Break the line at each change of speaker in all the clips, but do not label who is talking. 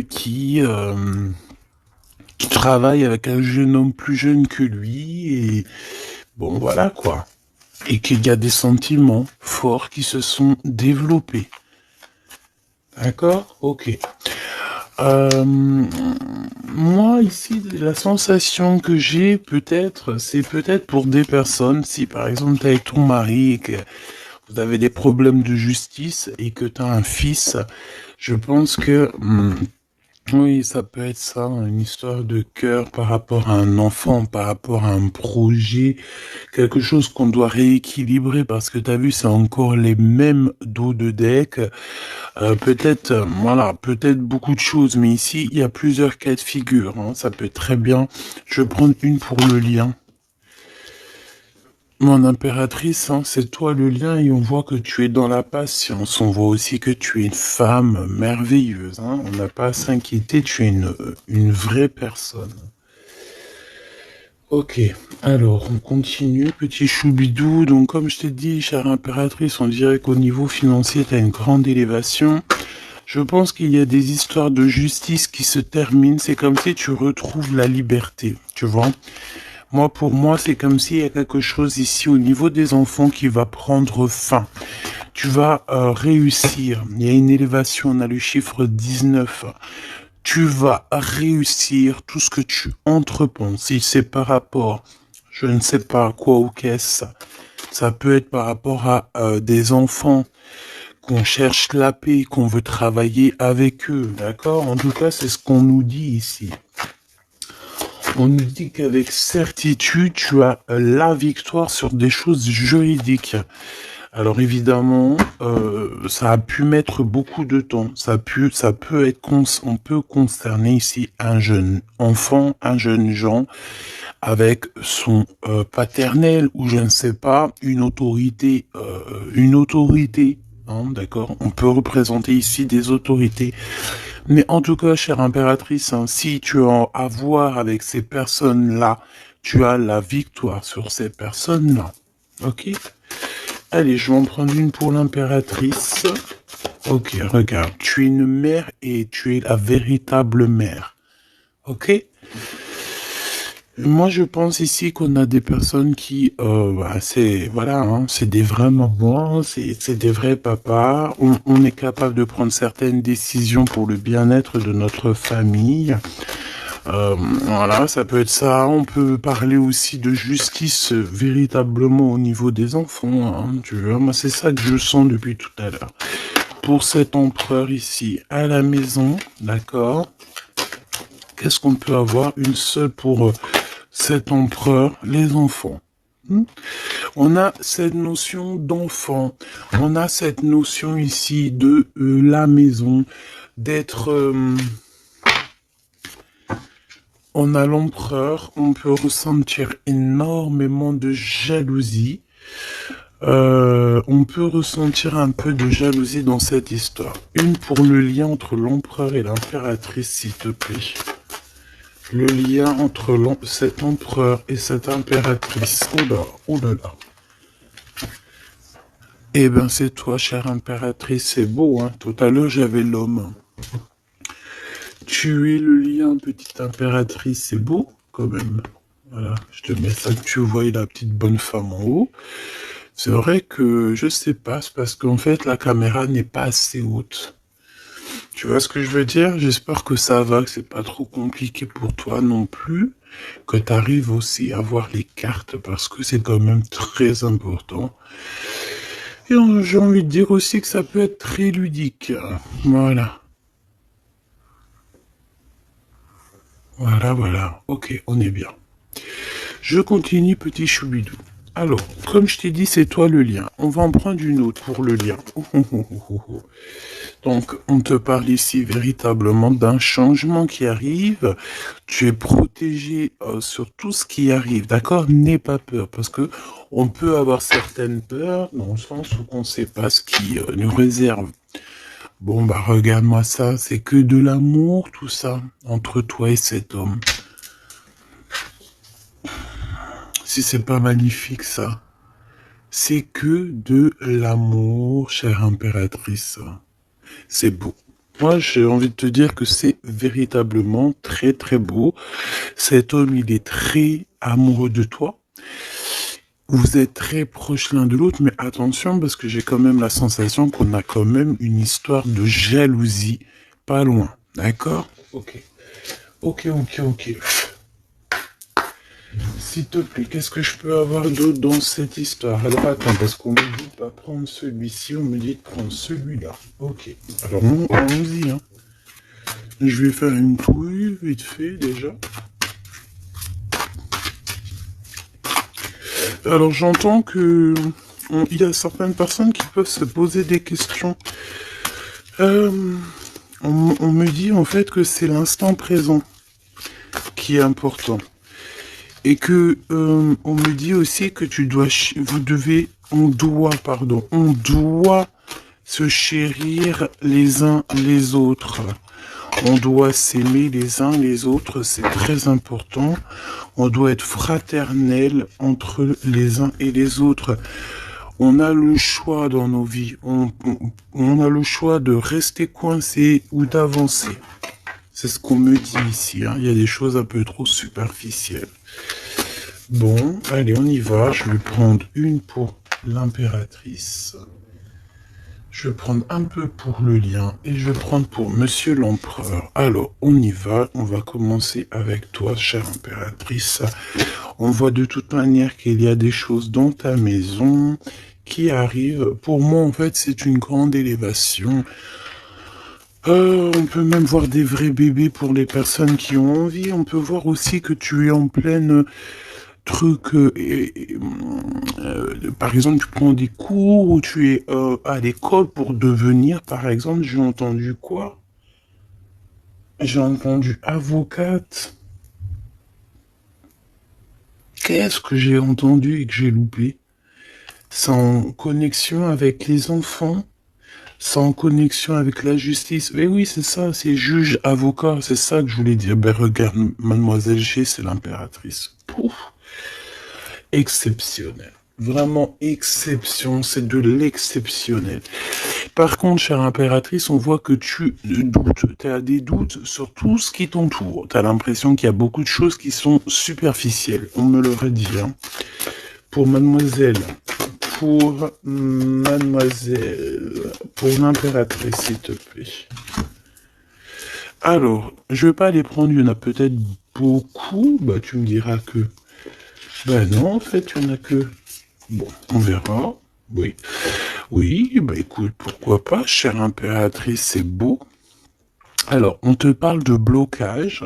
qui, qui travaille avec un jeune homme plus jeune que lui, et bon, voilà quoi. Et qu'il y a des sentiments forts qui se sont développés. D'accord? Ok. Moi, ici, la sensation que j'ai, peut-être, c'est peut-être pour des personnes, si par exemple t'es avec ton mari et que vous avez des problèmes de justice et que tu as un fils, je pense que oui, ça peut être ça, une histoire de cœur par rapport à un enfant, par rapport à un projet, quelque chose qu'on doit rééquilibrer parce que tu as vu, c'est encore les mêmes dos de deck. Peut-être, voilà, peut-être beaucoup de choses, mais ici, il y a plusieurs cas de figure, hein. Ça peut être très bien. Je vais prendre une pour le lien. Mon impératrice, hein, c'est toi le lien et on voit que tu es dans la patience. On voit aussi que tu es une femme merveilleuse, hein. On n'a pas à s'inquiéter, tu es une vraie personne. Ok, alors on continue, petit choubidou. Donc comme je t'ai dit, chère impératrice, on dirait qu'au niveau financier, tu as une grande élévation. Je pense qu'il y a des histoires de justice qui se terminent. C'est comme si tu retrouves la liberté, tu vois. Moi, pour moi, c'est comme s'il y a quelque chose ici au niveau des enfants qui va prendre fin. Tu vas réussir. Il y a une élévation, on a le chiffre 19. Tu vas réussir tout ce que tu entreprends. Si c'est par rapport, je ne sais pas à quoi ou qu'est-ce, ça peut être par rapport à des enfants qu'on cherche la paix, qu'on veut travailler avec eux, d'accord? En tout cas, c'est ce qu'on nous dit ici. On nous dit qu'avec certitude, tu as la victoire sur des choses juridiques. Alors évidemment, ça a pu mettre beaucoup de temps. Ça peut être, on peut concerner ici un jeune enfant, un jeune Jean, avec son paternel ou je ne sais pas, une autorité, hein, d'accord. On peut représenter ici des autorités. Mais en tout cas, chère impératrice, hein, si tu as à voir avec ces personnes-là, tu as la victoire sur ces personnes-là. Ok? Allez, je vais en prendre une pour l'impératrice. Ok, regarde, tu es une mère et tu es la véritable mère. Ok? Moi, je pense ici qu'on a des personnes qui, c'est, voilà, hein, c'est des vrais mamans, c'est des vrais papas. On est capable de prendre certaines décisions pour le bien-être de notre famille. Voilà, ça peut être ça. On peut parler aussi de justice véritablement au niveau des enfants, hein, tu vois. Moi, c'est ça que je sens depuis tout à l'heure. Pour cet empereur ici, à la maison, d'accord? Qu'est-ce qu'on peut avoir? Une seule pour cet empereur, les enfants. On a cette notion d'enfant. On a cette notion ici de la maison, d'être... on a l'empereur, on peut ressentir énormément de jalousie. On peut ressentir un peu de jalousie dans cette histoire. Une pour le lien entre l'empereur et l'impératrice, s'il te plaît. Le lien entre cet empereur et cette impératrice. Oula, oulala. Eh ben, c'est toi, chère impératrice, c'est beau, hein. Tout à l'heure, j'avais l'homme. Tu es le lien, petite impératrice, c'est beau, quand même. Voilà, je te mets ça que tu vois la petite bonne femme en haut. C'est vrai que je sais pas, c'est parce qu'en fait la caméra n'est pas assez haute. Tu vois ce que je veux dire? J'espère que ça va, que c'est pas trop compliqué pour toi non plus, que tu arrives aussi à voir les cartes parce que c'est quand même très important. Et j'ai envie de dire aussi que ça peut être très ludique. Voilà. Voilà, voilà. Ok, on est bien. Je continue, petit choubidou. Alors, comme je t'ai dit, c'est toi le lien. On va en prendre une autre pour le lien. Donc, on te parle ici véritablement d'un changement qui arrive. Tu es protégé sur tout ce qui arrive, d'accord? N'aie pas peur, parce que on peut avoir certaines peurs dans le sens où on ne sait pas ce qui nous réserve. Bon, bah regarde-moi ça, c'est que de l'amour, tout ça, entre toi et cet homme. Si c'est pas magnifique, ça. C'est que de l'amour, chère impératrice. C'est beau. Moi, j'ai envie de te dire que c'est véritablement très très beau. Cet homme, il est très amoureux de toi. Vous êtes très proches l'un de l'autre, mais attention parce que j'ai quand même la sensation qu'on a quand même une histoire de jalousie pas loin. D'accord? Ok. Ok, ok, ok. S'il te plaît, qu'est-ce que je peux avoir d'autre dans cette histoire? Alors attends, parce qu'on me dit de pas prendre celui-ci, on me dit de prendre celui-là. Ok. Alors allons-y, hein. Je vais faire une touille vite fait déjà. Alors j'entends que il y a certaines personnes qui peuvent se poser des questions. Euh, on me dit en fait que c'est l'instant présent qui est important. Et que on me dit aussi que on doit se chérir les uns les autres. On doit s'aimer les uns les autres, c'est très important. On doit être fraternel entre les uns et les autres. On a le choix dans nos vies. On a le choix de rester coincé ou d'avancer. C'est ce qu'on me dit ici. Hein. Il y a des choses un peu trop superficielles. Bon, allez, on y va. Je vais prendre une pour l'impératrice. Je vais prendre un peu pour le lien et je vais prendre pour Monsieur l'Empereur. Alors, on y va. On va commencer avec toi, chère impératrice. On voit de toute manière qu'il y a des choses dans ta maison qui arrivent. Pour moi, en fait, c'est une grande élévation. On peut même voir des vrais bébés pour les personnes qui ont envie. On peut voir aussi que tu es en pleine truc. Par exemple, tu prends des cours ou tu es à l'école pour devenir, par exemple, j'ai entendu quoi? J'ai entendu avocate. Qu'est-ce que j'ai entendu et que j'ai loupé? C'est en connexion avec les enfants? C'est en connexion avec la justice? Mais oui, c'est ça, c'est juge, avocat, c'est ça que je voulais dire. Ben regarde, mademoiselle G, c'est l'impératrice. Pouf, exceptionnel. Vraiment exception, c'est de l'exceptionnel. Par contre, chère impératrice, on voit que tu doutes. Tu as des doutes sur tout ce qui t'entoure. Tu as l'impression qu'il y a beaucoup de choses qui sont superficielles. On me l'aurait dit. Hein. Pour mademoiselle, pour mademoiselle, pour l'impératrice, s'il te plaît. Alors, je vais pas les prendre, il y en a peut-être beaucoup. Bah, tu me diras que... Ben non, en fait, il y en a que... Bon, on verra. Oui. Oui, bah écoute, pourquoi pas, chère impératrice, c'est beau. Alors, on te parle de blocage.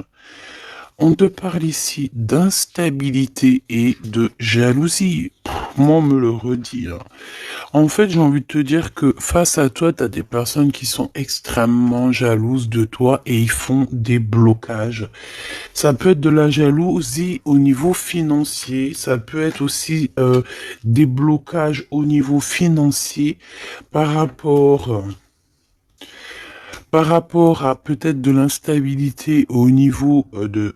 On te parle ici d'instabilité et de jalousie. Moi, on me le redit. Hein. En fait, j'ai envie de te dire que face à toi, tu as des personnes qui sont extrêmement jalouses de toi et ils font des blocages. Ça peut être de la jalousie au niveau financier, ça peut être aussi des blocages au niveau financier par rapport par rapport à peut-être de l'instabilité au niveau de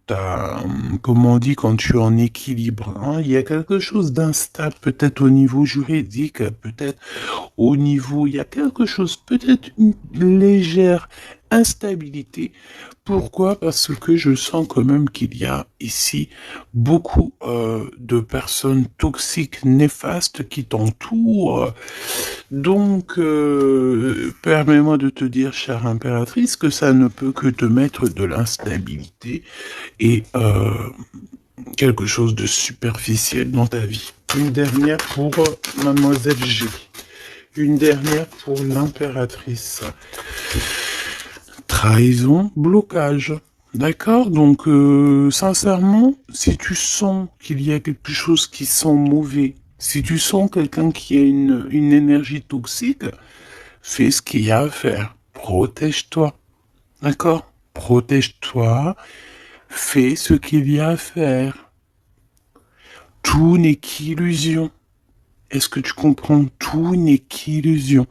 ta, comment on dit, quand tu es en équilibre, hein, il y a quelque chose d'instable, peut-être au niveau juridique, peut-être au niveau, il y a quelque chose, peut-être une légère instabilité. Pourquoi? Parce que je sens quand même qu'il y a ici beaucoup de personnes toxiques, néfastes qui t'entourent. Donc, permets-moi de te dire, chère impératrice, que ça ne peut que te mettre de l'instabilité et quelque chose de superficiel dans ta vie. Une dernière pour mademoiselle G. Une dernière pour l'impératrice. Trahison, blocage. D'accord? Donc, sincèrement, si tu sens qu'il y a quelque chose qui sent mauvais, si tu sens quelqu'un qui a une énergie toxique, fais ce qu'il y a à faire. Protège-toi. D'accord? Protège-toi. Fais ce qu'il y a à faire. Tout n'est qu'illusion. Est-ce que tu comprends? Tout n'est qu'illusion.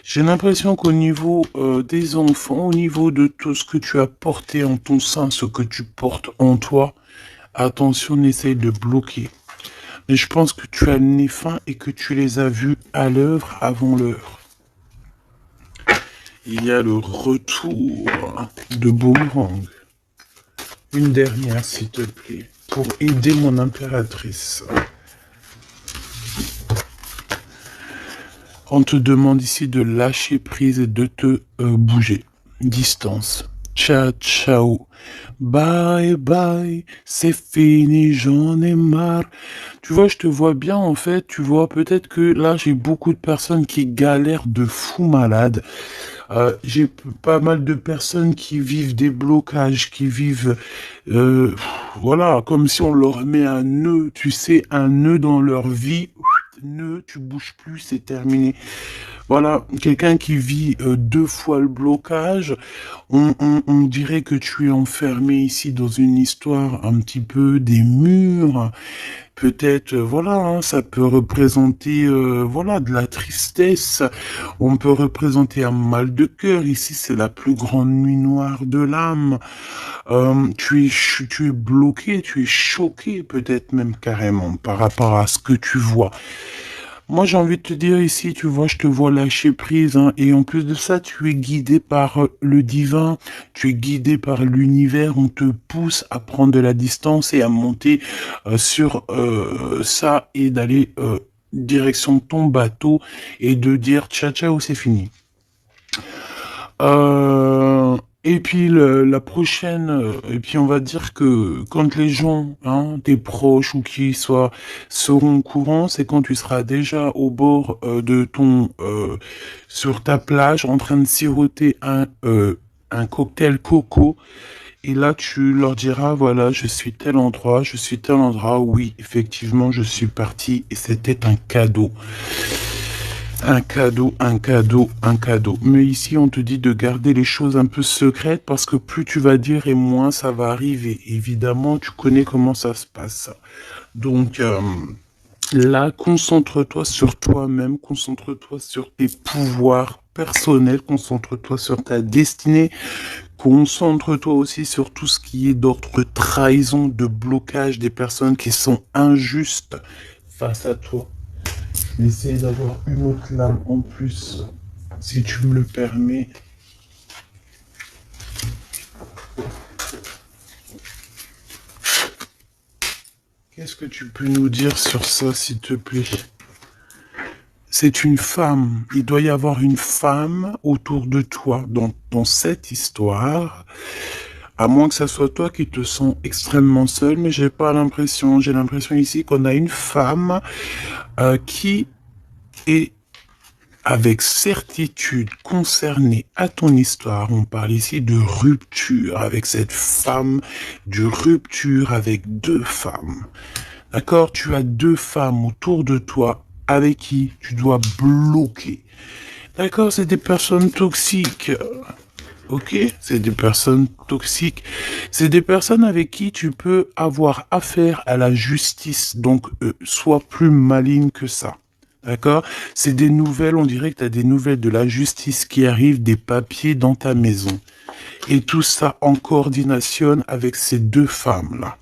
J'ai l'impression qu'au niveau des enfants, au niveau de tout ce que tu as porté en ton sein, ce que tu portes en toi, attention, n'essaye de bloquer. Mais je pense que tu as le nez fin et que tu les as vus à l'œuvre avant l'heure. il y a le retour de Boomerang. Une dernière, s'il te plaît, pour aider mon impératrice. On te demande ici de lâcher prise et de te bouger. Distance. Ciao, ciao. Bye, bye. C'est fini, j'en ai marre. Tu vois, je te vois bien, en fait. Tu vois, peut-être que là, j'ai beaucoup de personnes qui galèrent de fou malade. J'ai pas mal de personnes qui vivent des blocages, qui vivent, voilà, comme si on leur met un nœud, tu sais, un nœud dans leur vie. Nœud, tu bouges plus, c'est terminé. Voilà, quelqu'un qui vit deux fois le blocage, on dirait que tu es enfermé ici dans une histoire un petit peu des murs. Peut-être, voilà, hein, ça peut représenter, voilà, de la tristesse. On peut représenter un mal de cœur. Ici, c'est la plus grande nuit noire de l'âme. Tu es bloqué, tu es choqué, peut-être même carrément, par rapport à ce que tu vois. Moi, j'ai envie de te dire ici, tu vois, je te vois lâcher prise, hein, et en plus de ça, tu es guidé par le divin, tu es guidé par l'univers, on te pousse à prendre de la distance et à monter sur ça et d'aller direction ton bateau et de dire ciao ciao, c'est fini. Et puis la prochaine, et puis on va dire que quand les gens, hein, tes proches ou qui soient, seront au courant, c'est quand tu seras déjà au bord de ton, sur ta plage, en train de siroter un cocktail coco. Et là, tu leur diras, voilà, je suis tel endroit, je suis tel endroit. Oui, effectivement, je suis parti et c'était un cadeau. Un cadeau, un cadeau, un cadeau. Mais ici, on te dit de garder les choses un peu secrètes parce que plus tu vas dire et moins ça va arriver. Évidemment, tu connais comment ça se passe. Donc, là, concentre-toi sur toi-même, concentre-toi sur tes pouvoirs personnels, concentre-toi sur ta destinée, concentre-toi aussi sur tout ce qui est d'ordre trahison, de blocage des personnes qui sont injustes face à toi. Essayer d'avoir une autre lame en plus, si tu me le permets. Qu'est-ce que tu peux nous dire sur ça, s'il te plaît? C'est une femme. Il doit y avoir une femme autour de toi dans cette histoire. À moins que ça soit toi qui te sens extrêmement seul, mais j'ai pas l'impression. J'ai l'impression ici qu'on a une femme qui est avec certitude concernée à ton histoire. On parle ici de rupture avec cette femme, de rupture avec deux femmes. D'accord? Tu as deux femmes autour de toi avec qui tu dois bloquer. D'accord? C'est des personnes toxiques. Ok? C'est des personnes toxiques. C'est des personnes avec qui tu peux avoir affaire à la justice. Donc, sois plus maligne que ça. D'accord? C'est des nouvelles, on dirait que tu as des nouvelles de la justice qui arrivent, des papiers dans ta maison. Et tout ça en coordination avec ces deux femmes-là.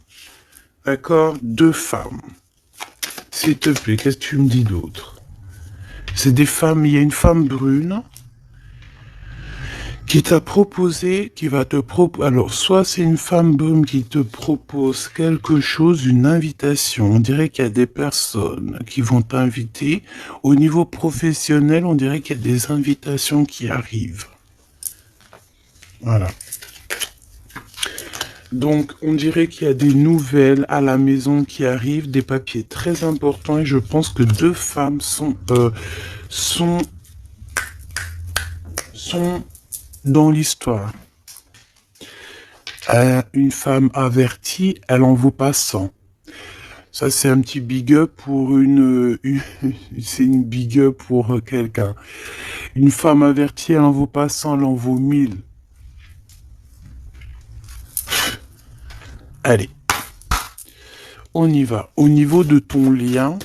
D'accord? Deux femmes. S'il te plaît, qu'est-ce que tu me dis d'autre? C'est des femmes, il y a une femme brune qui t'a proposé, qui va te proposer, alors soit c'est une femme brune qui te propose quelque chose, une invitation, on dirait qu'il y a des personnes qui vont t'inviter, au niveau professionnel, on dirait qu'il y a des invitations qui arrivent. Voilà. Donc, on dirait qu'il y a des nouvelles à la maison qui arrivent, des papiers très importants, et je pense que deux femmes sont dans l'histoire. Une femme avertie, elle en vaut pas 100. Ça, c'est un petit big up pour c'est une big up pour quelqu'un. Une femme avertie, elle en vaut pas 100, elle en vaut 1000. Allez. On y va. Au niveau de ton lien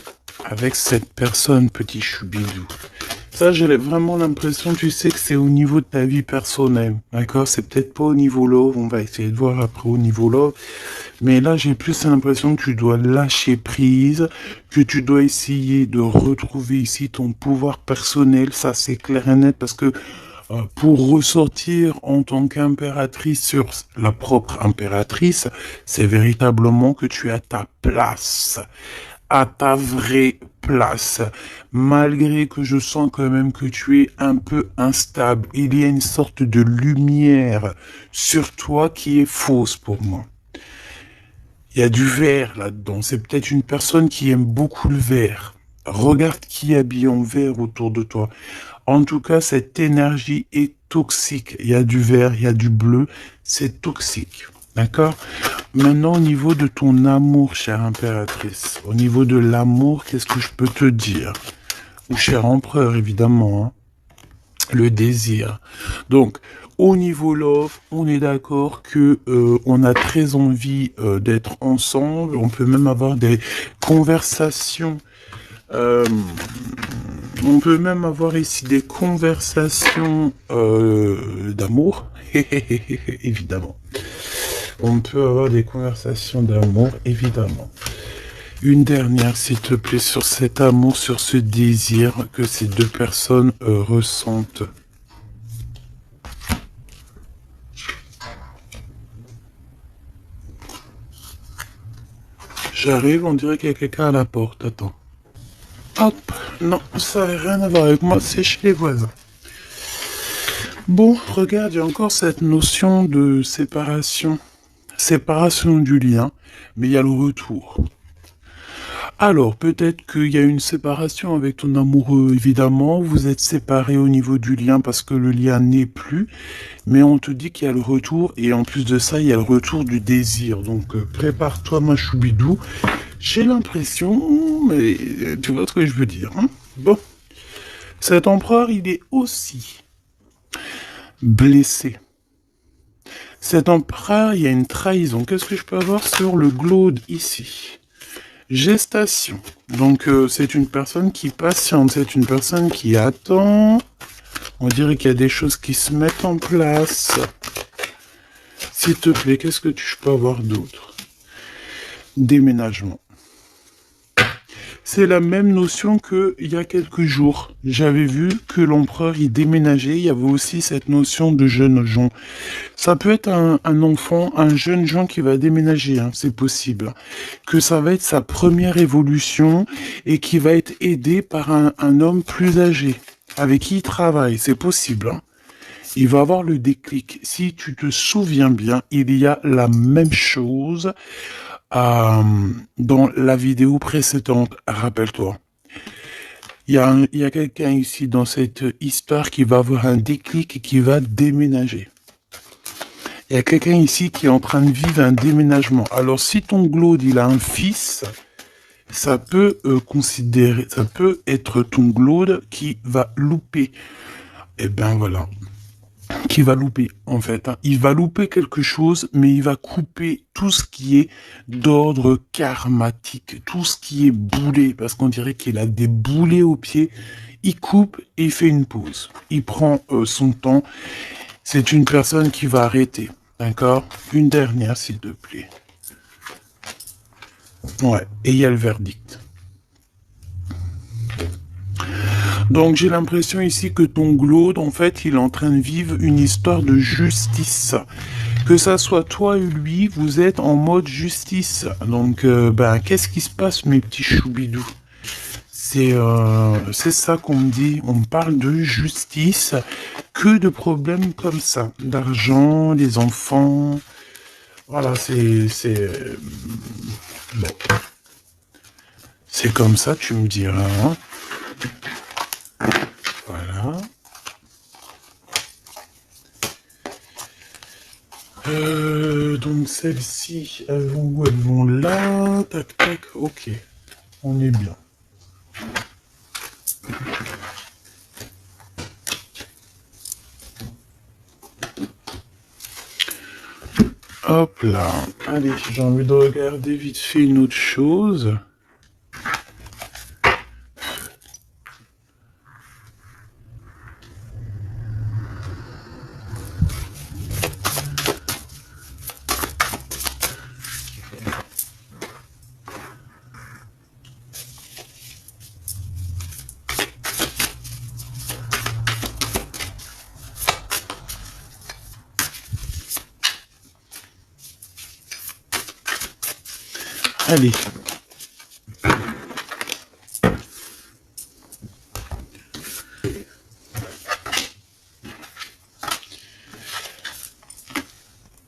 avec cette personne, petit choubidou. Ça, j'ai vraiment l'impression, tu sais, que c'est au niveau de ta vie personnelle. D'accord? C'est peut-être pas au niveau love. On va essayer de voir après au niveau love. Mais là, j'ai plus l'impression que tu dois lâcher prise, que tu dois essayer de retrouver ici ton pouvoir personnel. Ça, c'est clair et net parce que pour ressortir en tant qu'impératrice sur la propre impératrice, c'est véritablement que tu as ta place, à ta vraie place, malgré que je sens quand même que tu es un peu instable. Il y a une sorte de lumière sur toi qui est fausse pour moi. Il y a du vert là-dedans. C'est peut-être une personne qui aime beaucoup le vert. Regarde qui est habillé en vert autour de toi. En tout cas, cette énergie est toxique. Il y a du vert, il y a du bleu. C'est toxique. D'accord? Maintenant, au niveau de ton amour, chère impératrice, au niveau de l'amour, qu'est-ce que je peux te dire? Ou cher empereur, évidemment, hein, le désir. Donc, au niveau love, on est d'accord que on a très envie d'être ensemble. On peut même avoir des conversations. On peut même avoir ici des conversations d'amour, évidemment. On peut avoir des conversations d'amour, évidemment. Une dernière, s'il te plaît, sur cet amour, sur ce désir que ces deux personnes ressentent. J'arrive, on dirait qu'il y a quelqu'un à la porte. Attends. Hop, non, ça n'a rien à voir avec moi, c'est chez les voisins. Bon, regarde, il y a encore cette notion de séparation. Séparation du lien, mais il y a le retour. Alors, peut-être qu'il y a une séparation avec ton amoureux, évidemment. Vous êtes séparés au niveau du lien parce que le lien n'est plus. Mais on te dit qu'il y a le retour. Et en plus de ça, il y a le retour du désir. Donc, prépare-toi, ma choubidou. J'ai l'impression, mais tu vois ce que je veux dire. Hein, bon. Cet empereur, il est aussi blessé. Cet empereur, il y a une trahison. Qu'est-ce que je peux avoir sur le glaude ici? Gestation. Donc, c'est une personne qui patiente, c'est une personne qui attend. On dirait qu'il y a des choses qui se mettent en place. S'il te plaît, qu'est-ce que je peux avoir d'autre? Déménagement. C'est la même notion que il y a quelques jours. J'avais vu que l'empereur y déménageait. Il y avait aussi cette notion de jeune gens. Ça peut être un enfant, un jeune gens qui va déménager, hein, c'est possible. Que ça va être sa première évolution et qui va être aidé par un homme plus âgé, avec qui il travaille, c'est possible. Hein. Il va avoir le déclic. Si tu te souviens bien, il y a la même chose dans la vidéo précédente, rappelle-toi. Il y a quelqu'un ici dans cette histoire qui va avoir un déclic et qui va déménager. Il y a quelqu'un ici qui est en train de vivre un déménagement. Alors, si ton glaude, il a un fils, ça peut ça peut être ton glaude qui va louper. Eh ben voilà. Qui va louper, en fait. Hein. Il va louper quelque chose, mais il va couper tout ce qui est d'ordre karmatique, tout ce qui est boulé, parce qu'on dirait qu'il a des boulets aux pieds. Il coupe et il fait une pause. Il prend son temps. C'est une personne qui va arrêter. D'accord? Une dernière, s'il te plaît. Ouais, et il y a le verdict. Donc j'ai l'impression ici que ton glaude, en fait, il est en train de vivre une histoire de justice. Que ça soit toi et lui, vous êtes en mode justice. Donc, qu'est-ce qui se passe, mes petits choubidous? C'est ça qu'on me dit. On me parle de justice. Que de problèmes comme ça. D'argent, des enfants. Voilà, bon. C'est comme ça, tu me diras. Hein. Voilà. Donc celles-ci, elles vont où? Elles vont là. Tac, tac. Ok. On est bien. Hop là. Allez, j'ai envie de regarder vite fait une autre chose. Allez.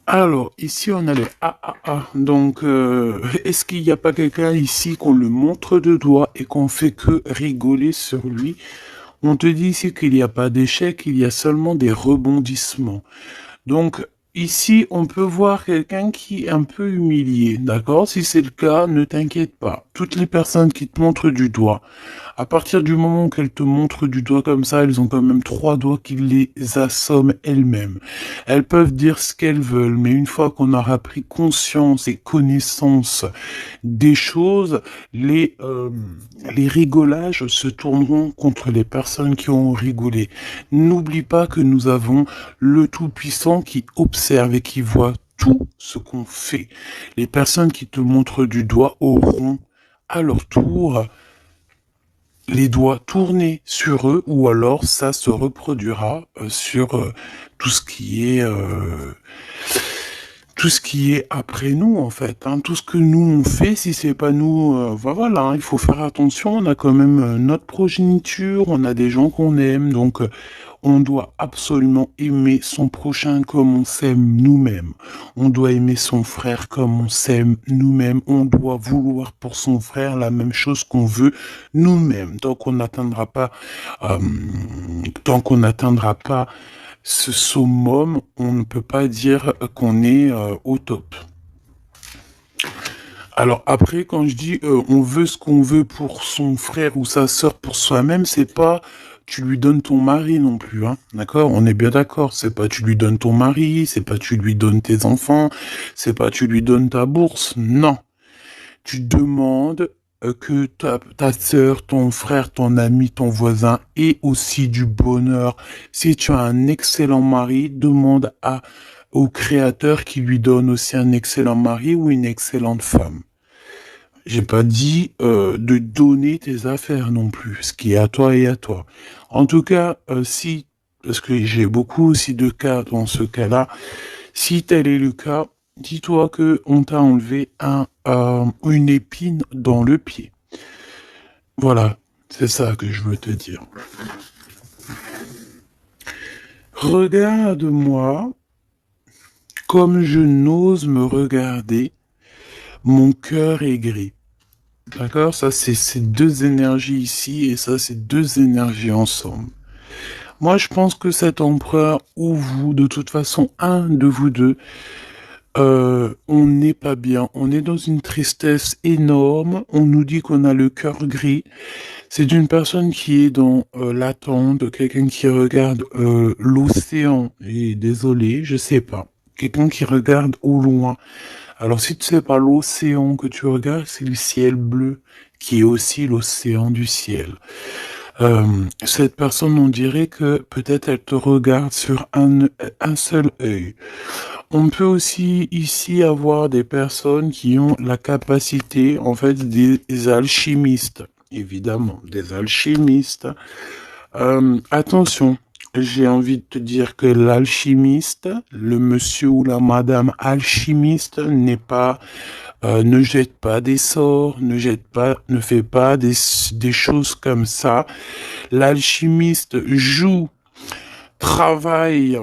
Alors, ici, on a le AAA. Donc, est-ce qu'il n'y a pas quelqu'un ici qu'on le montre de doigt et qu'on fait que rigoler sur lui? On te dit ici qu'il n'y a pas d'échec, il y a seulement des rebondissements. Donc, ici, on peut voir quelqu'un qui est un peu humilié, d'accord? Si c'est le cas, ne t'inquiète pas. Toutes les personnes qui te montrent du doigt, à partir du moment qu'elles te montrent du doigt comme ça, elles ont quand même trois doigts qui les assomment elles-mêmes. Elles peuvent dire ce qu'elles veulent, mais une fois qu'on aura pris conscience et connaissance des choses, les rigolages se tourneront contre les personnes qui ont rigolé. N'oublie pas que nous avons le Tout-Puissant qui observe et qui voit tout ce qu'on fait. Les personnes qui te montrent du doigt auront à leur tour les doigts tournés sur eux, ou alors ça se reproduira sur tout ce qui est après nous en fait, hein. Tout ce que nous on fait, si c'est pas nous, voilà, hein, il faut faire attention. On a quand même notre progéniture, on a des gens qu'on aime, donc on doit absolument aimer son prochain comme on s'aime nous-mêmes. On doit aimer son frère comme on s'aime nous-mêmes. On doit vouloir pour son frère la même chose qu'on veut nous-mêmes. Euh, tant qu'on n'atteindra pas ce summum, on ne peut pas dire qu'on est au top. Alors après, quand je dis on veut ce qu'on veut pour son frère ou sa sœur pour soi-même, c'est pas tu lui donnes ton mari non plus, hein. D'accord? On est bien d'accord. C'est pas tu lui donnes ton mari, c'est pas tu lui donnes tes enfants, c'est pas tu lui donnes ta bourse. Non. Tu demandes que ta sœur, ton frère, ton ami, ton voisin ait aussi du bonheur. Si tu as un excellent mari, demande au créateur qui lui donne aussi un excellent mari ou une excellente femme. J'ai pas dit de donner tes affaires non plus, ce qui est à toi et à toi. En tout cas, parce que j'ai beaucoup aussi de cas dans ce cas-là, si tel est le cas, dis-toi que on t'a enlevé une épine dans le pied. Voilà, c'est ça que je veux te dire. Regarde-moi comme je n'ose me regarder, mon cœur est gris. D'accord? Ça, c'est ces deux énergies ici, et ça, c'est deux énergies ensemble. Moi, je pense que cet empereur, ou vous, de toute façon, un de vous deux, on n'est pas bien. On est dans une tristesse énorme. On nous dit qu'on a le cœur gris. C'est une personne qui est dans l'attente, quelqu'un qui regarde l'océan. Et désolé, je sais pas. Quelqu'un qui regarde au loin. Alors si tu sais pas l'océan que tu regardes, c'est le ciel bleu, qui est aussi l'océan du ciel. Cette personne, on dirait que peut-être elle te regarde sur un seul œil. On peut aussi ici avoir des personnes qui ont la capacité, en fait, des alchimistes. Évidemment, des alchimistes. Attention, j'ai envie de te dire que l'alchimiste, le monsieur ou la madame alchimiste n'est pas, ne jette pas des sorts, ne fait pas des choses comme ça. L'alchimiste joue, travaille,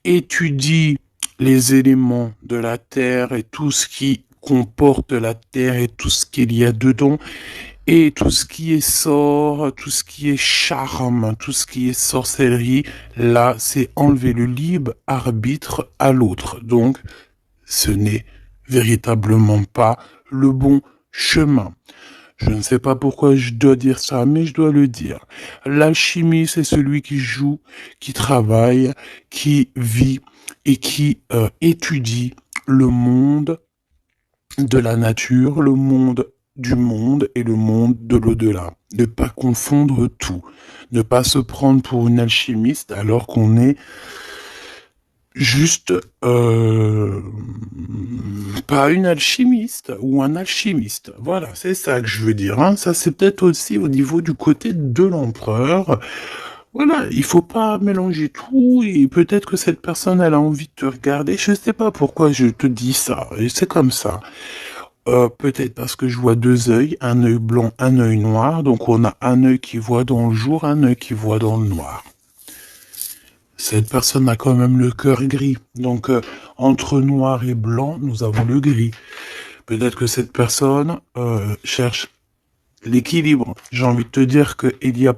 étudie les éléments de la terre et tout ce qui comporte la terre et tout ce qu'il y a dedans. Et tout ce qui est sort, tout ce qui est charme, tout ce qui est sorcellerie, là, c'est enlever le libre arbitre à l'autre. Donc, ce n'est véritablement pas le bon chemin. Je ne sais pas pourquoi je dois dire ça, mais je dois le dire. L'alchimie, c'est celui qui joue, qui travaille, qui vit et qui étudie le monde de la nature, le monde du monde et le monde de l'au-delà. Ne pas confondre tout. Ne pas se prendre pour une alchimiste alors qu'on est juste pas une alchimiste ou un alchimiste. Voilà, c'est ça que je veux dire, hein. Ça, c'est peut-être aussi au niveau du côté de l'empereur. Voilà, il faut pas mélanger tout et peut-être que cette personne, elle a envie de te regarder. Je sais pas pourquoi je te dis ça. Et c'est comme ça. Peut-être parce que je vois deux œils, un œil blanc, un œil noir. Donc on a un œil qui voit dans le jour, un œil qui voit dans le noir. Cette personne a quand même le cœur gris. Donc entre noir et blanc, nous avons le gris. Peut-être que cette personne cherche l'équilibre. J'ai envie de te dire qu'il y a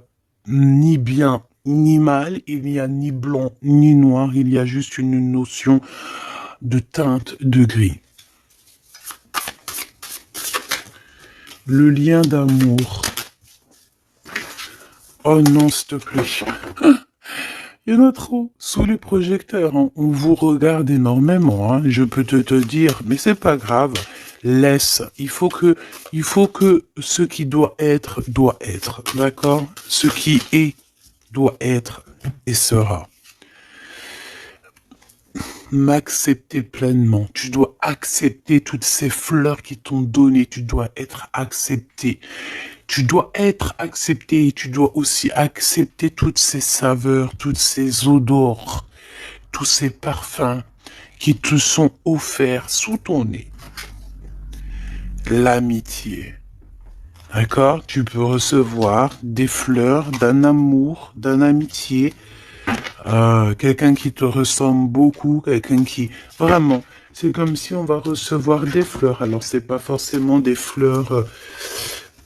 ni bien ni mal, il n'y a ni blanc ni noir, il y a juste une notion de teinte de gris. Le lien d'amour. Oh non, s'il te plaît. Il y en a trop sous les projecteurs. Hein. On vous regarde énormément. Hein. Je peux te dire, mais c'est pas grave. Laisse. Il faut que ce qui doit être, d'accord? Ce qui est, doit être et sera. M'accepter pleinement. Tu dois accepter toutes ces fleurs qui t'ont donné. Tu dois être accepté. Tu dois être accepté. Tu dois aussi accepter toutes ces saveurs, toutes ces odeurs, tous ces parfums qui te sont offerts sous ton nez. L'amitié. D'accord? Tu peux recevoir des fleurs d'un amour, d'un amitié, quelqu'un qui te ressemble beaucoup, quelqu'un qui... Vraiment, c'est comme si on va recevoir des fleurs. Alors, c'est pas forcément des fleurs...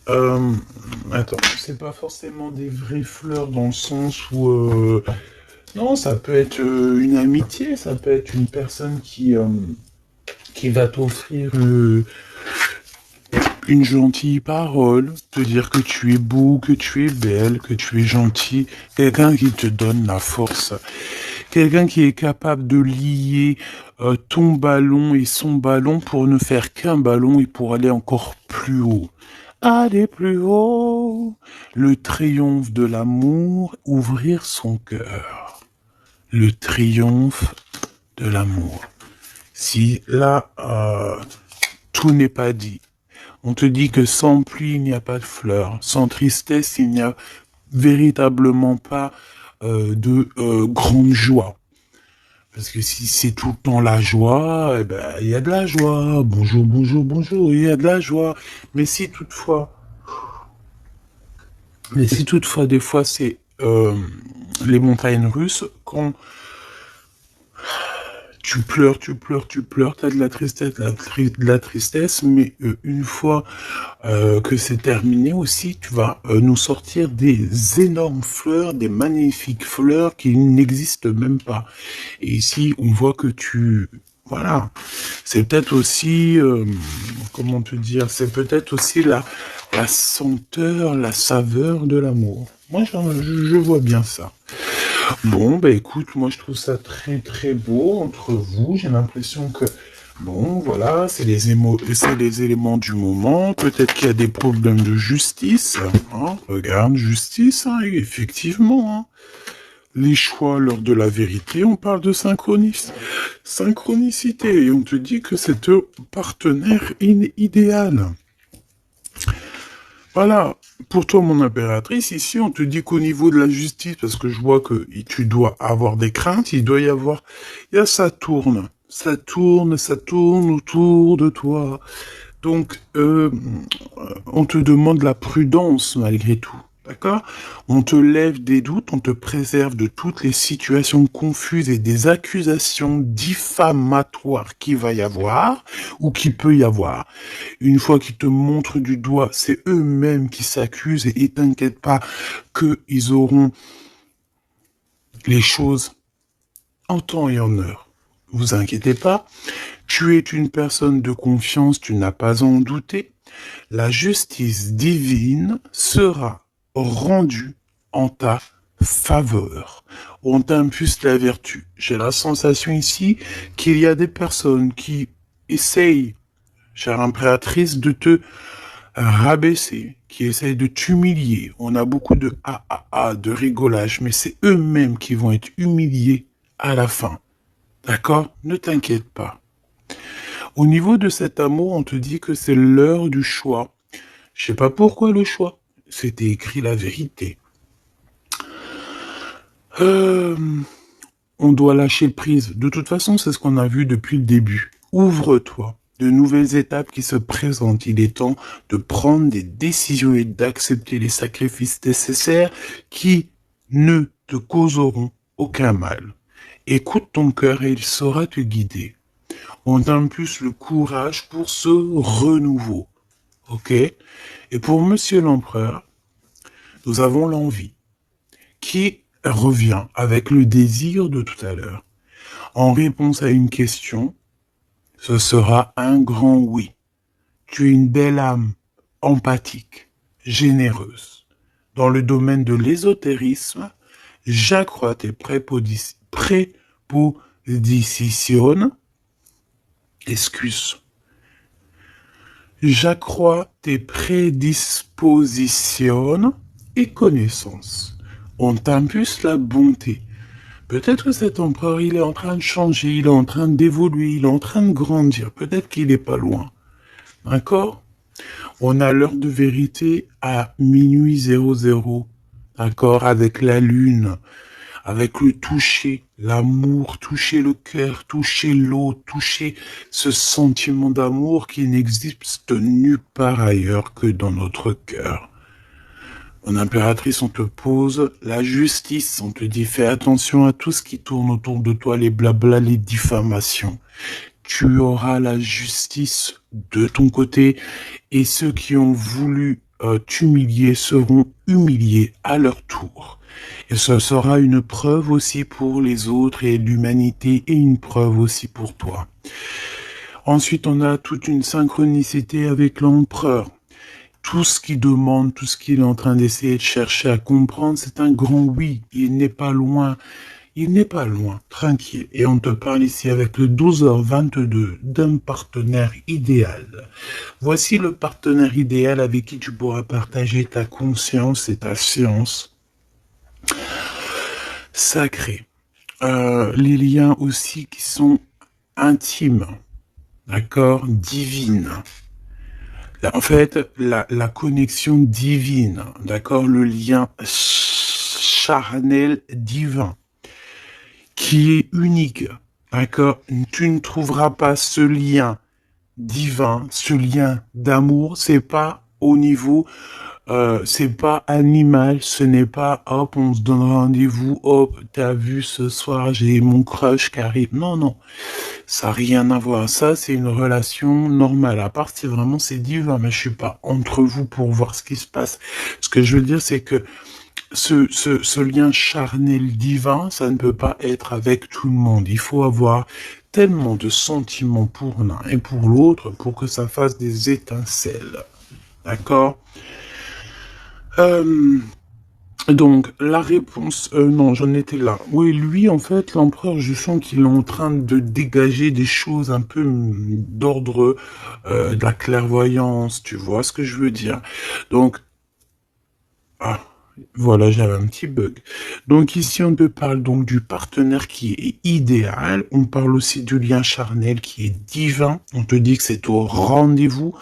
attends, c'est pas forcément des vraies fleurs dans le sens où... non, ça peut être une amitié, ça peut être une personne qui va t'offrir une gentille parole, te dire que tu es beau, que tu es belle, que tu es gentil, quelqu'un qui te donne la force, quelqu'un qui est capable de lier ton ballon et son ballon pour ne faire qu'un ballon et pour aller encore plus haut. Aller plus haut, le triomphe de l'amour, ouvrir son cœur. Le triomphe de l'amour. Si là, tout n'est pas dit. On te dit que sans pluie, il n'y a pas de fleurs. Sans tristesse, il n'y a véritablement pas de grande joie. Parce que si c'est tout le temps la joie, eh ben, il y a de la joie. Bonjour, bonjour, bonjour, il y a de la joie. Mais si toutefois, des fois, c'est les montagnes russes, quand tu pleures, t'as de la tristesse, de la tristesse, mais une fois que c'est terminé aussi, tu vas nous sortir des énormes fleurs, des magnifiques fleurs qui n'existent même pas. Et ici, on voit que voilà, c'est peut-être aussi, comment te dire, c'est peut-être aussi la senteur, la saveur de l'amour. Moi, je vois bien ça. Bon, bah écoute, moi je trouve ça très très beau entre vous. J'ai l'impression que, bon, voilà, c'est les éléments du moment. Peut-être qu'il y a des problèmes de justice. Hein. Regarde, justice, hein, effectivement. Hein. Les choix lors de la vérité, on parle de synchronicité. Et on te dit que c'est un partenaire idéal. Voilà, pour toi, mon impératrice, ici, on te dit qu'au niveau de la justice, parce que je vois que tu dois avoir des craintes, il y a ça tourne autour de toi. Donc, on te demande la prudence malgré tout. D'accord? On te lève des doutes, on te préserve de toutes les situations confuses et des accusations diffamatoires qu'il va y avoir ou qu'il peut y avoir. Une fois qu'ils te montrent du doigt, c'est eux-mêmes qui s'accusent et t'inquiète pas qu'ils auront les choses en temps et en heure. Vous inquiétez pas. Tu es une personne de confiance, tu n'as pas à en douter. La justice divine sera rendu en ta faveur. On t'impulse la vertu. J'ai la sensation ici qu'il y a des personnes qui essayent, chère impératrice, de te rabaisser, qui essayent de t'humilier. On a beaucoup de de rigolage, mais c'est eux-mêmes qui vont être humiliés à la fin. D'accord? Ne t'inquiète pas. Au niveau de cet amour, on te dit que c'est l'heure du choix. Je sais pas pourquoi le choix. C'était écrit la vérité. On doit lâcher prise. De toute façon, c'est ce qu'on a vu depuis le début. Ouvre-toi. de nouvelles étapes qui se présentent. Il est temps de prendre des décisions et d'accepter les sacrifices nécessaires qui ne te causeront aucun mal. Écoute ton cœur et il saura te guider. On t'impulse le courage pour ce renouveau. Ok? Et pour Monsieur l'Empereur, nous avons l'envie qui revient avec le désir de tout à l'heure. En réponse à une question, ce sera un grand oui. Tu es une belle âme, empathique, généreuse. Dans le domaine de l'ésotérisme, j'accrois tes prépositions. J'accrois tes prédispositions et connaissances. On t'impulse la bonté. Peut-être que cet empereur, il est en train de changer, il est en train d'évoluer, il est en train de grandir. Peut-être qu'il n'est pas loin. D'accord? On a l'heure de vérité à minuit 00. D'accord? Avec la lune, avec le toucher, l'amour, toucher le cœur, toucher l'eau, toucher ce sentiment d'amour qui n'existe nulle part ailleurs que dans notre cœur. Mon impératrice, on te pose la justice, on te dit fais attention à tout ce qui tourne autour de toi, les blabla, les diffamations. Tu auras la justice de ton côté et ceux qui ont voulu t'humilier seront humiliés à leur tour. Et ce sera une preuve aussi pour les autres et l'humanité et une preuve aussi pour toi. Ensuite, on a toute une synchronicité avec l'empereur. Tout ce qu'il demande, tout ce qu'il est en train d'essayer de chercher à comprendre, c'est un grand oui. Il n'est pas loin. Il n'est pas loin, tranquille. Et on te parle ici avec le 12h22 d'un partenaire idéal. Voici le partenaire idéal avec qui tu pourras partager ta conscience et ta science sacrée. Les liens aussi qui sont intimes, d'accord, divines. En fait, la connexion divine, d'accord, le lien charnel divin, qui est unique, d'accord. Tu ne trouveras pas ce lien divin, ce lien d'amour, c'est pas au niveau, c'est pas animal, ce n'est pas hop, on se donne rendez-vous, hop, t'as vu ce soir, j'ai mon crush qui arrive. Non, non, ça n'a rien à voir. Ça, c'est une relation normale. À part si vraiment c'est divin, mais je suis pas entre vous pour voir ce qui se passe. Ce que je veux dire, c'est que ce lien charnel divin, ça ne peut pas être avec tout le monde. Il faut avoir tellement de sentiments pour l'un et pour l'autre pour que ça fasse des étincelles. D'accord? Donc, la réponse... non, j'en étais là. Oui, lui, en fait, l'empereur, je sens qu'il est en train de dégager des choses un peu d'ordre de la clairvoyance, tu vois ce que je veux dire. Donc, voilà, j'avais un petit bug. Donc ici, on te parle donc du partenaire qui est idéal. On parle aussi du lien charnel qui est divin. On te dit que c'est au rendez-vous.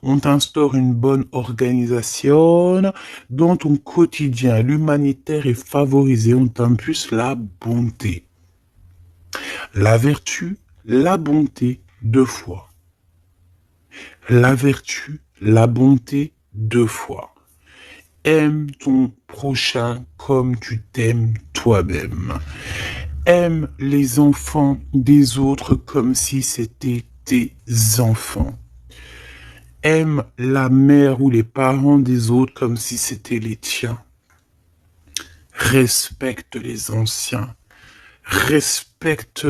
On t'instaure une bonne organisation. Dans ton quotidien, l'humanitaire est favorisé. On t'impulse la bonté. La vertu, la bonté, 2 fois. La vertu, la bonté, 2 fois. Aime ton prochain comme tu t'aimes toi-même. Aime les enfants des autres comme si c'était tes enfants. Aime la mère ou les parents des autres comme si c'était les tiens. Respecte les anciens. Respecte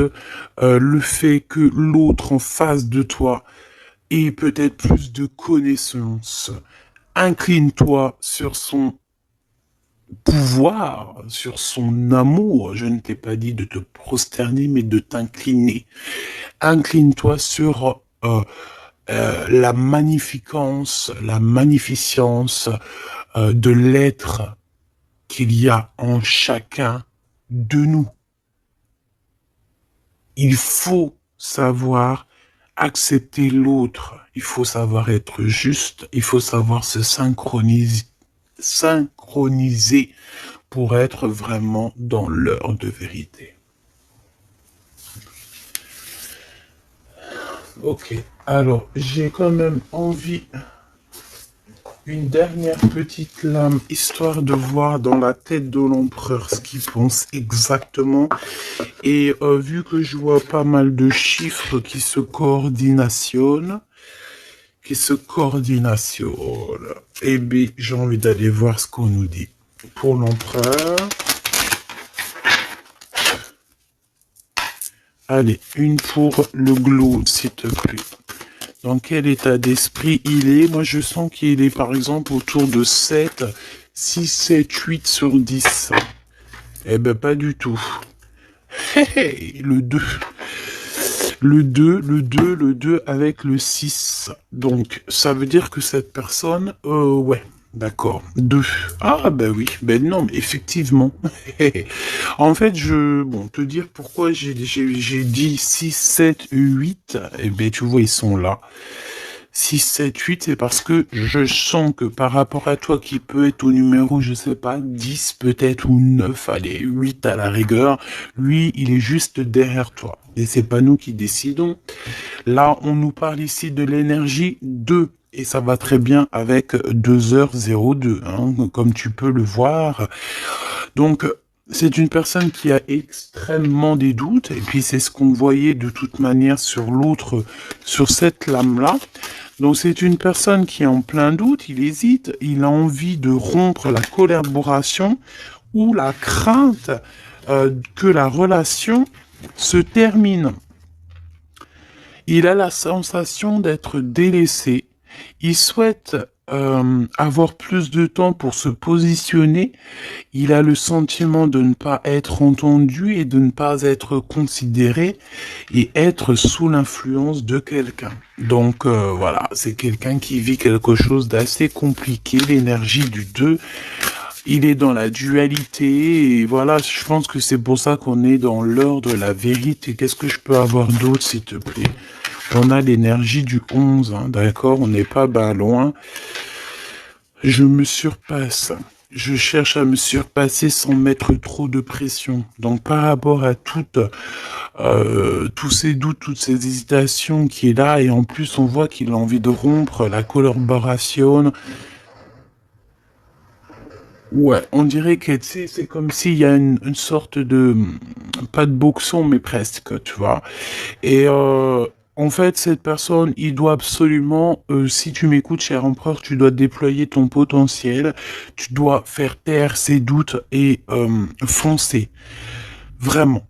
le fait que l'autre en face de toi ait peut-être plus de connaissances. Incline-toi sur son pouvoir, sur son amour. Je ne t'ai pas dit de te prosterner, mais de t'incliner. Incline-toi sur la magnificence, la magnificence de l'être qu'il y a en chacun de nous. Il faut savoir accepter l'autre. Il faut savoir être juste. Il faut savoir se synchroniser pour être vraiment dans l'heure de vérité. Ok. Alors, j'ai quand même envie une dernière petite lame, histoire de voir dans la tête de l'empereur ce qu'il pense exactement. Et vu que je vois pas mal de chiffres qui se coordinationnent, eh bien, j'ai envie d'aller voir ce qu'on nous dit. Pour l'empereur, allez, une pour le glow, s'il te plaît. Dans quel état d'esprit il est? Moi, je sens qu'il est, par exemple, autour de 7, 6, 7, 8 sur 10. Eh ben, pas du tout. Hey, le 2. Le 2 avec le 6. Donc, ça veut dire que cette personne, ouais, d'accord, 2. Ah, ben oui, ben non, mais effectivement. En fait, bon, te dire pourquoi j'ai dit 6, 7, 8, eh ben, tu vois, ils sont là. 6, 7, 8, c'est parce que je sens que par rapport à toi qui peut être au numéro, je sais pas, 10 peut-être ou 9, allez, 8 à la rigueur, lui, il est juste derrière toi. Et c'est pas nous qui décidons. Là, on nous parle ici de l'énergie 2. Et ça va très bien avec 2h02, hein, comme tu peux le voir. Donc, c'est une personne qui a extrêmement des doutes, et puis c'est ce qu'on voyait de toute manière sur l'autre, sur cette lame-là. Donc c'est une personne qui est en plein doute, il hésite, il a envie de rompre la collaboration ou la crainte que la relation se termine. Il a la sensation d'être délaissé. Il souhaite avoir plus de temps pour se positionner. Il a le sentiment de ne pas être entendu et de ne pas être considéré et être sous l'influence de quelqu'un. Donc voilà, c'est quelqu'un qui vit quelque chose d'assez compliqué, l'énergie du 2. Il est dans la dualité et voilà, je pense que c'est pour ça qu'on est dans l'heure de la vérité. Qu'est-ce que je peux avoir d'autre, s'il te plaît? On a l'énergie du 11, hein, d'accord? On n'est pas ben loin. Je me surpasse. Je cherche à me surpasser sans mettre trop de pression. Donc par rapport à tous ces doutes, toutes ces hésitations qui est là, et en plus on voit qu'il a envie de rompre la collaboration. Ouais, on dirait que tu sais, c'est comme s'il y a une sorte de, pas de boxon, mais presque, tu vois. Et en fait, cette personne, il doit absolument, si tu m'écoutes, cher empereur, tu dois déployer ton potentiel, tu dois faire taire ses doutes et foncer, vraiment.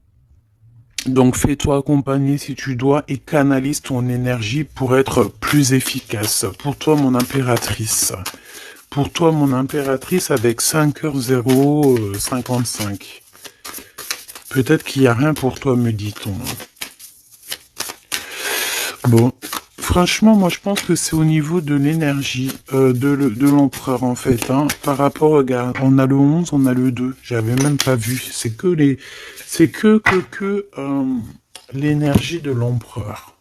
Donc fais-toi accompagner si tu dois et canalise ton énergie pour être plus efficace. Pour toi, mon impératrice. Pour toi, mon impératrice, avec 5h055. Peut-être qu'il n'y a rien pour toi, me dit-on. Bon, franchement, moi, je pense que c'est au niveau de l'énergie de l'empereur, en fait. Hein, par rapport, regarde, on a le 11, on a le 2. J'avais même pas vu. C'est que l'énergie de l'empereur.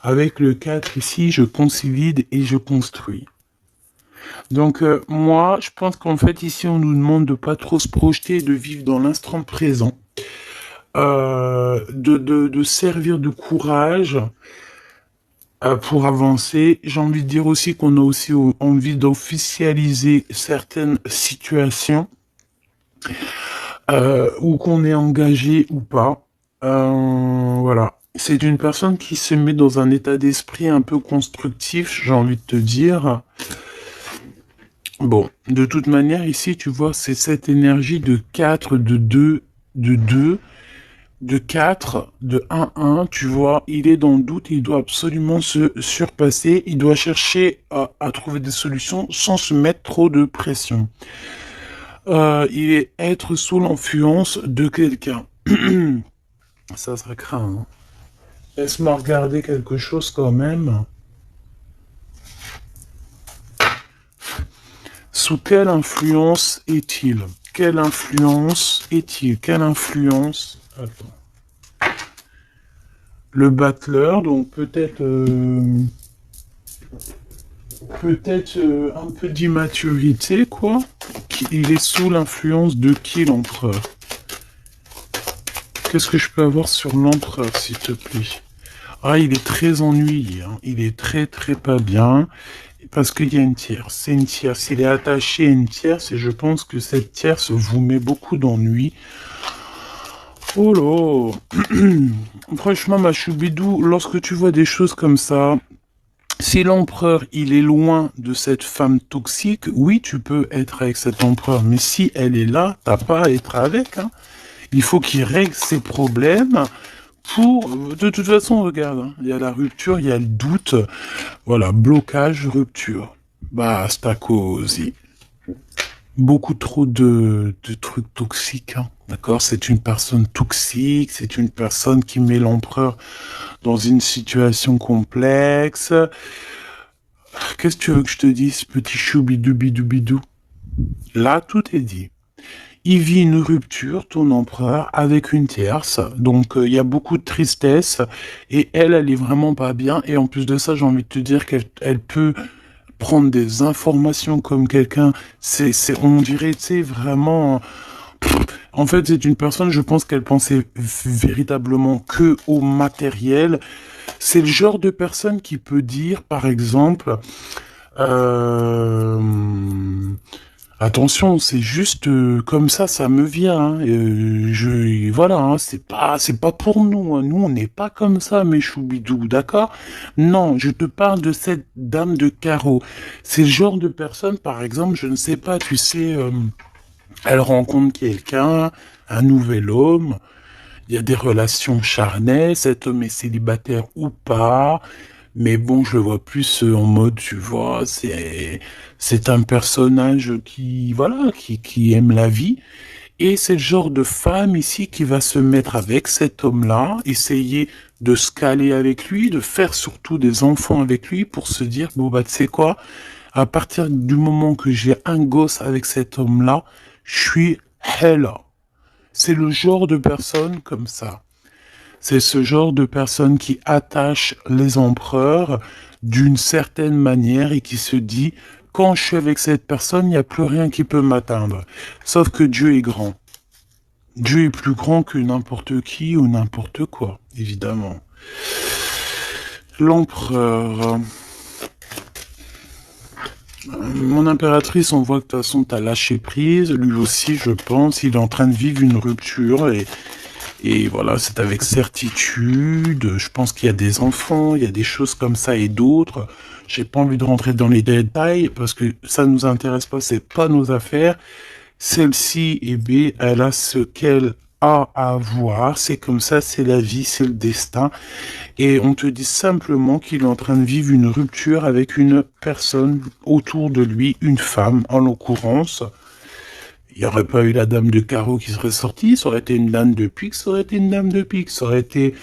Avec le 4 ici, je consolide et je construis. Donc moi, je pense qu'en fait ici on nous demande de pas trop se projeter, de vivre dans l'instant présent, de servir de courage pour avancer. J'ai envie de dire aussi qu'on a aussi envie d'officialiser certaines situations ou qu'on est engagé ou pas. Voilà. C'est une personne qui se met dans un état d'esprit un peu constructif, j'ai envie de te dire. Bon, de toute manière, ici, tu vois, c'est cette énergie de 4, de 2, de 2, de 4, de 1, tu vois, il est dans le doute, il doit absolument se surpasser, il doit chercher à trouver des solutions sans se mettre trop de pression. Il est être sous l'influence de quelqu'un. Ça craint, hein. Laisse-moi regarder quelque chose quand même. Sous quelle influence est-il? Quelle influence est-il? Quelle influence? Attends. Le battleur, donc peut-être un peu d'immaturité, quoi. Il est sous l'influence de qui, l'empereur? Qu'est-ce que je peux avoir sur l'empereur, s'il te plaît? Ah, il est très ennuyé, hein. Il est très très pas bien. Parce qu'il y a une tierce. C'est une tierce. Il est attaché à une tierce et je pense que cette tierce vous met beaucoup d'ennuis. Oh là. Franchement, ma choubidou, lorsque tu vois des choses comme ça, si l'empereur, il est loin de cette femme toxique, oui, tu peux être avec cet empereur. Mais si elle est là, t'as pas à être avec, hein. Il faut qu'il règle ses problèmes pour... De toute façon, regarde, hein, il y a la rupture, il y a le doute. Voilà, blocage, rupture. Basta così. Beaucoup trop de trucs toxiques, hein. D'accord? C'est une personne toxique, c'est une personne qui met l'empereur dans une situation complexe. Qu'est-ce que tu veux que je te dise, petit choubidoubidou? Là, tout est dit. Il vit une rupture, ton empereur, avec une tierce. Donc, il y a beaucoup de tristesse. Et elle est vraiment pas bien. Et en plus de ça, j'ai envie de te dire qu'elle peut prendre des informations comme quelqu'un. On dirait, tu sais, vraiment... En fait, c'est une personne, je pense qu'elle pensait véritablement que au matériel. C'est le genre de personne qui peut dire, par exemple, euh, attention, c'est juste comme ça me vient. Hein. Voilà, hein, c'est pas pour nous. Hein. Nous, on n'est pas comme ça, mes choubidous, d'accord? Non, je te parle de cette dame de carreau. C'est le genre de personne, par exemple, je ne sais pas, tu sais, elle rencontre quelqu'un, un nouvel homme. Il y a des relations charnelles, cet homme est célibataire ou pas, mais bon, je le vois plus en mode, tu vois, c'est un personnage qui, voilà, qui aime la vie, et c'est le genre de femme ici qui va se mettre avec cet homme-là, essayer de se caler avec lui, de faire surtout des enfants avec lui pour se dire, bon bah tu sais quoi, à partir du moment que j'ai un gosse avec cet homme-là, je suis hella. C'est le genre de personne comme ça. C'est ce genre de personne qui attache les empereurs d'une certaine manière et qui se dit, quand je suis avec cette personne, il n'y a plus rien qui peut m'atteindre. Sauf que Dieu est grand. Dieu est plus grand que n'importe qui ou n'importe quoi, évidemment. L'empereur. Mon impératrice, on voit que de toute façon, t'as lâché prise. Lui aussi, je pense, il est en train de vivre une rupture et voilà, c'est avec certitude. Je pense qu'il y a des enfants, il y a des choses comme ça et d'autres. J'ai pas envie de rentrer dans les détails parce que ça nous intéresse pas, c'est pas nos affaires. Celle-ci, eh bien, elle a ce qu'elle a à voir. C'est comme ça, c'est la vie, c'est le destin. Et on te dit simplement qu'il est en train de vivre une rupture avec une personne autour de lui, une femme en l'occurrence. Il n'y aurait pas eu la dame de carreau qui serait sortie, ça aurait été une dame de pique, ça aurait été une dame de pique, ça aurait été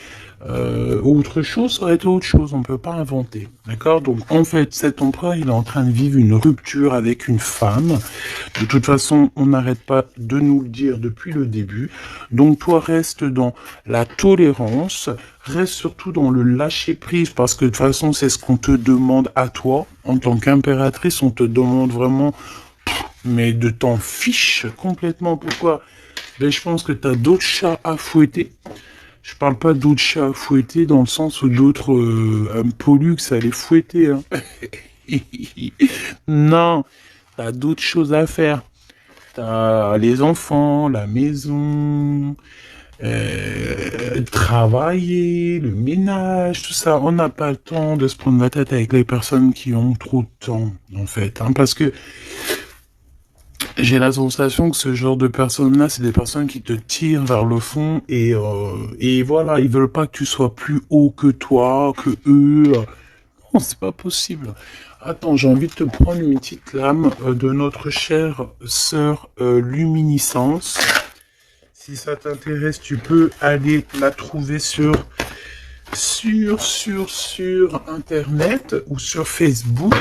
autre chose, ça aurait été autre chose, on ne peut pas inventer. D'accord? Donc en fait, cet empereur, il est en train de vivre une rupture avec une femme. De toute façon, on n'arrête pas de nous le dire depuis le début. Donc toi, reste dans la tolérance, reste surtout dans le lâcher-prise, parce que de toute façon, c'est ce qu'on te demande à toi. En tant qu'impératrice, on te demande vraiment mais de t'en fiche complètement. Pourquoi? Ben, je pense que t'as d'autres chats à fouetter. Je parle pas d'autres chats à fouetter dans le sens où d'autres pollux à les fouetter. Hein. Non, t'as d'autres choses à faire. T'as les enfants, la maison, travailler, le ménage, tout ça. On n'a pas le temps de se prendre la tête avec les personnes qui ont trop de temps, en fait. Hein, parce que j'ai la sensation que ce genre de personnes-là, c'est des personnes qui te tirent vers le fond et voilà, ils veulent pas que tu sois plus haut que toi, que eux. Non, c'est pas possible. Attends, j'ai envie de te prendre une petite lame de notre chère sœur Luminiscence. Si ça t'intéresse, tu peux aller la trouver sur Internet ou sur Facebook.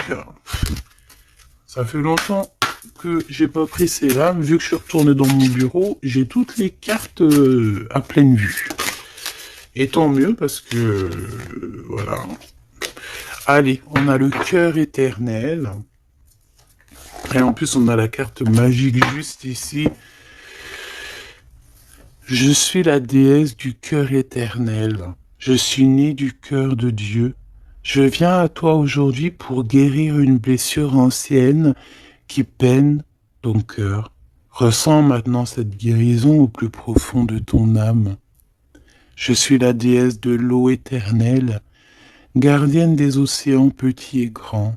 Ça fait longtemps que j'ai pas pris ces lames. Vu que je suis retourné dans mon bureau, j'ai toutes les cartes à pleine vue. Et tant mieux parce que voilà. Allez, on a le cœur éternel. Et en plus, on a la carte magique juste ici. Je suis la déesse du cœur éternel. Je suis né du cœur de Dieu. Je viens à toi aujourd'hui pour guérir une blessure ancienne qui peine ton cœur. Ressens maintenant cette guérison au plus profond de ton âme. Je suis la déesse de l'eau éternelle, gardienne des océans petits et grands.